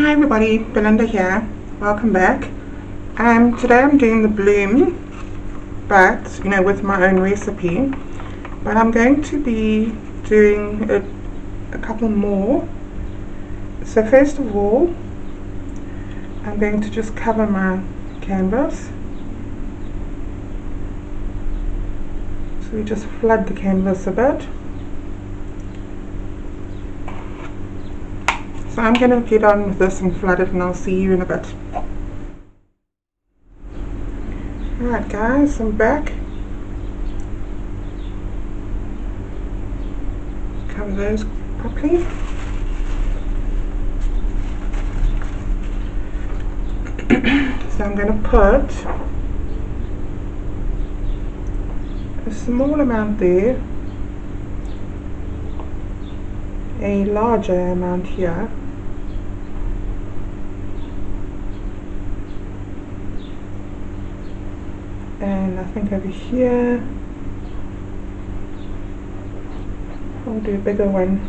Hi everybody, Belinda here. Welcome back. Today I'm doing the bloom, but with my own recipe. But I'm going to be doing a couple more. So first of all, I'm going to just cover my canvas. So we just flood the canvas a bit. So I'm going to get on with this and flood it, and I'll see you in a bit. Alright guys, I'm back. Cover those properly. So I'm going to put a small amount there, a larger amount here, and I think over here I'll do a bigger one.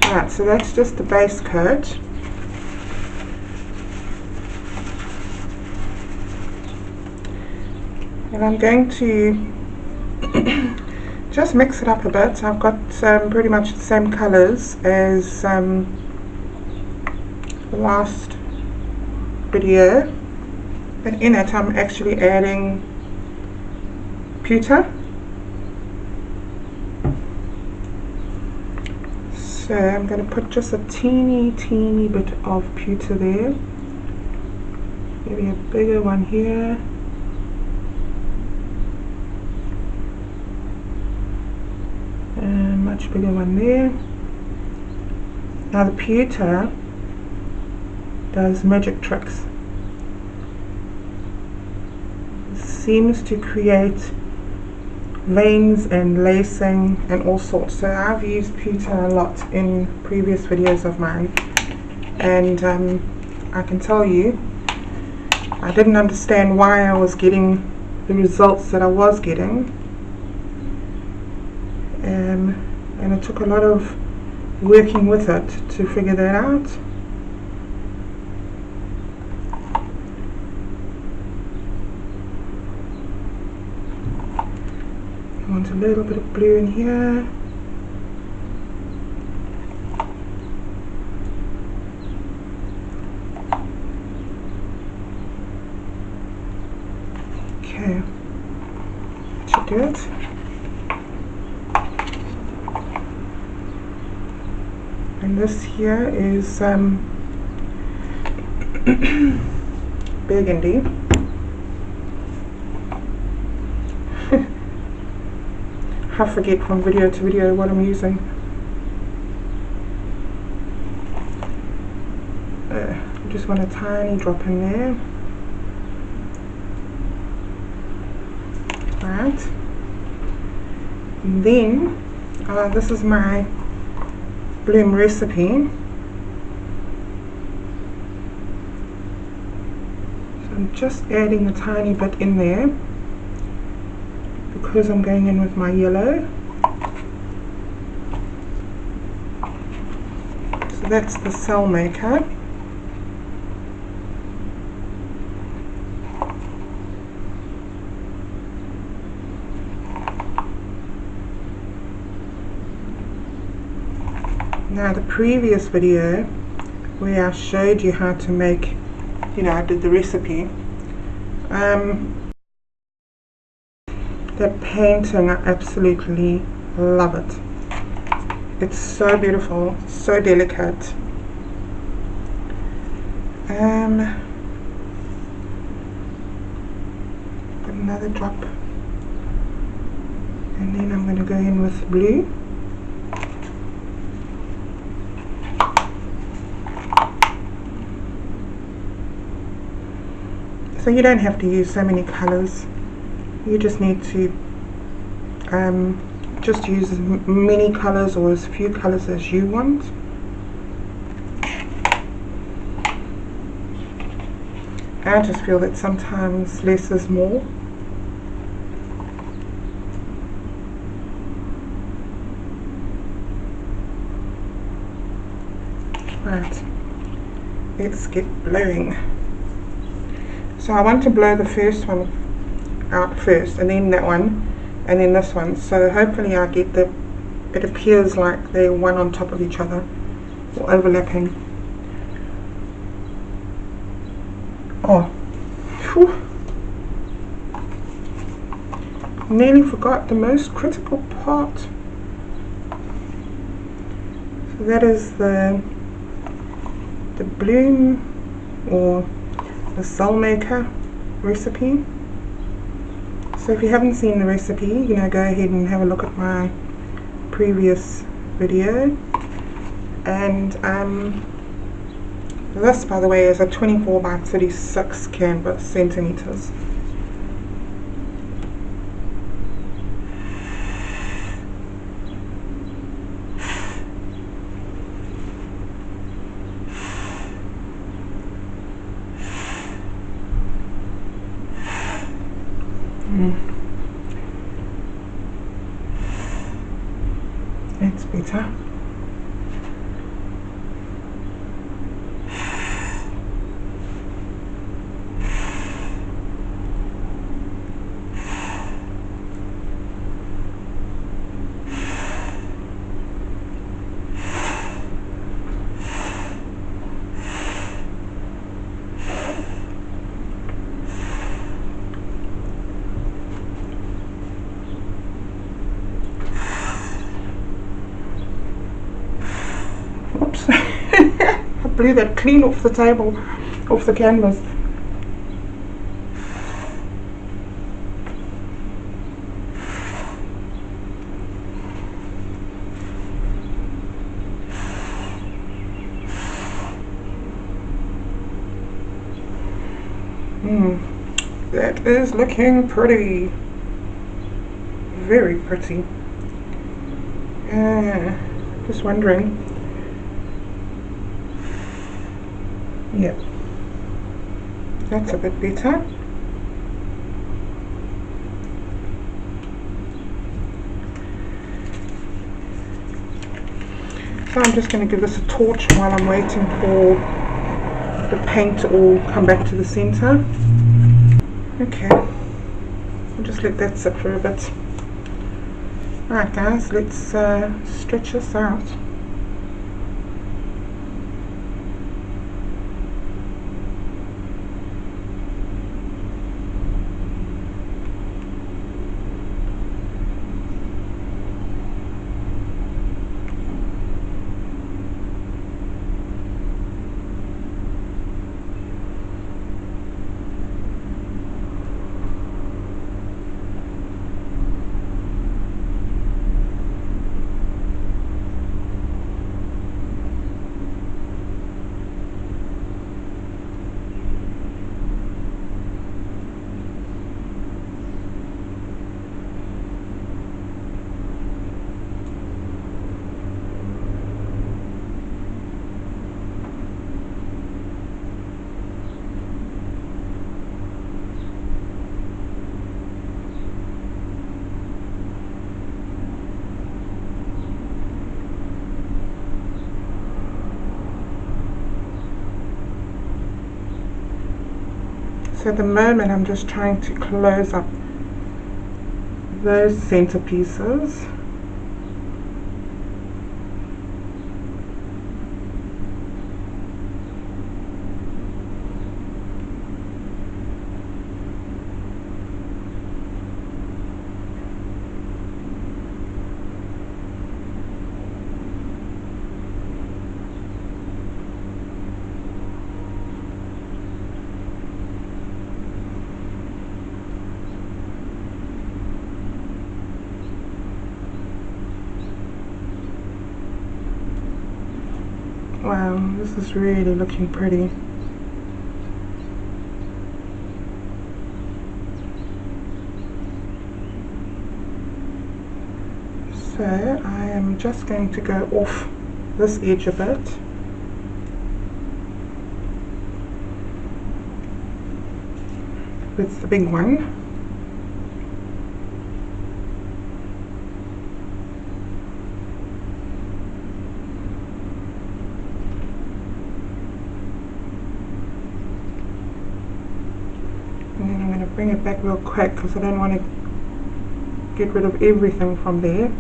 Right, so that's just the base coat. And I'm going to just mix it up a bit. I've got pretty much the same colours as the last video, but in it I'm actually adding pewter. So I'm going to put just a teeny bit of pewter there, maybe a bigger one here. Much bigger one there. Now the pewter does magic tricks. It seems to create veins and lacing and all sorts. So I've used pewter a lot in previous videos of mine, and I can tell you I didn't understand why I was getting the results that I was getting. And it took a lot of working with it to figure that out. I want a little bit of blue in here. Okay, that should do it. And this here is burgundy. I forget from video to video what I'm using. I just want a tiny drop in there. Right. And then this is my bloom recipe. So I'm just adding a tiny bit in there because I'm going in with my yellow. So that's the cell maker. Now the previous video where I showed you how to make, I did the recipe, that painting, I absolutely love it. It's so beautiful, so delicate. Put another drop, and then I'm going to go in with blue. So you don't have to use so many colours. You just need to just use as many colours or as few colours as you want. I just feel that sometimes less is more. Right, let's get blowing. So I want to blow the first one out first, and then that one, and then this one. So hopefully I get the, it appears like they're one on top of each other, or overlapping. Oh, whew. Nearly forgot the most critical part. So that is the bloom, or the soul maker recipe. So if you haven't seen the recipe, you know, go ahead and have a look at my previous video. And this, by the way, is a 24 by 36 canvas centimeters. That's better. Oops. I blew that clean off the table, off the canvas. That is looking pretty. Very pretty. Just wondering. Yep, that's a bit better. So I'm just going to give this a torch while I'm waiting for the paint to all come back to the center. Okay, I'll just let that sit for a bit. Alright guys, let's stretch this out. So at the moment I'm just trying to close up those centerpieces. Wow, this is really looking pretty. So I am just going to go off this edge a bit. With the big one. bring it back real quick because I don't want to get rid of everything from there.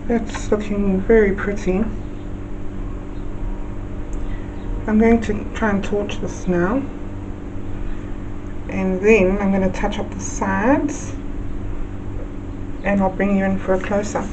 That's looking very pretty. I'm going to try and torch this now, and then I'm going to touch up the sides and I'll bring you in for a close-up.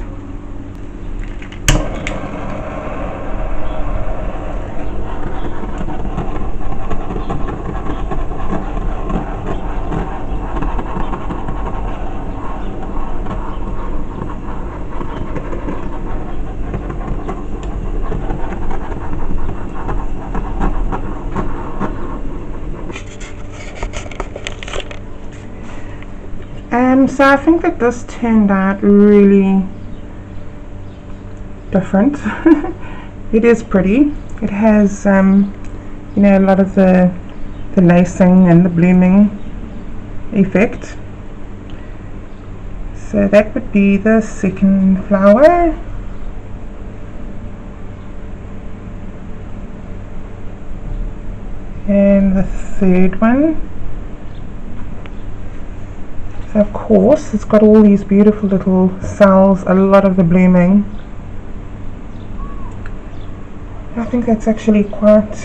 So I think that this turned out really different. It is pretty. It has, you know, a lot of the lacing and the blooming effect. So that would be the second flower. And the third one. So of course it's got all these beautiful little cells, a lot of the blooming. I think that's actually quite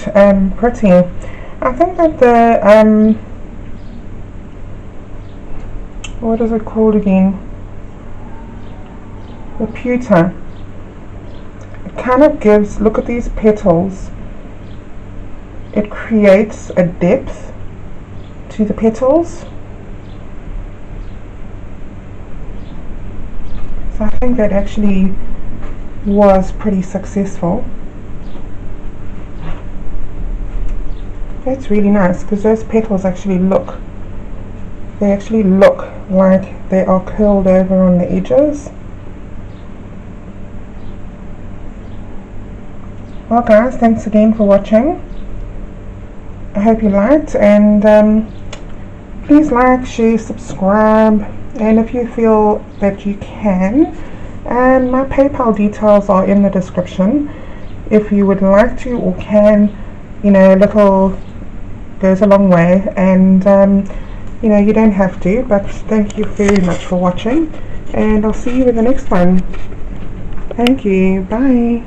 pretty. I think that the what is it called again? The pewter. It kind of gives, look at these petals. It creates a depth to the petals. So I think that actually was pretty successful. That's really nice because those petals actually look, like they are curled over on the edges. Well guys, thanks again for watching. I hope you liked, and please like, share, subscribe, and if you feel that you can, and my PayPal details are in the description. If you would like to or can, you know, a little goes a long way, and you know, you don't have to, but thank you very much for watching, and I'll see you in the next one. Thank you. Bye.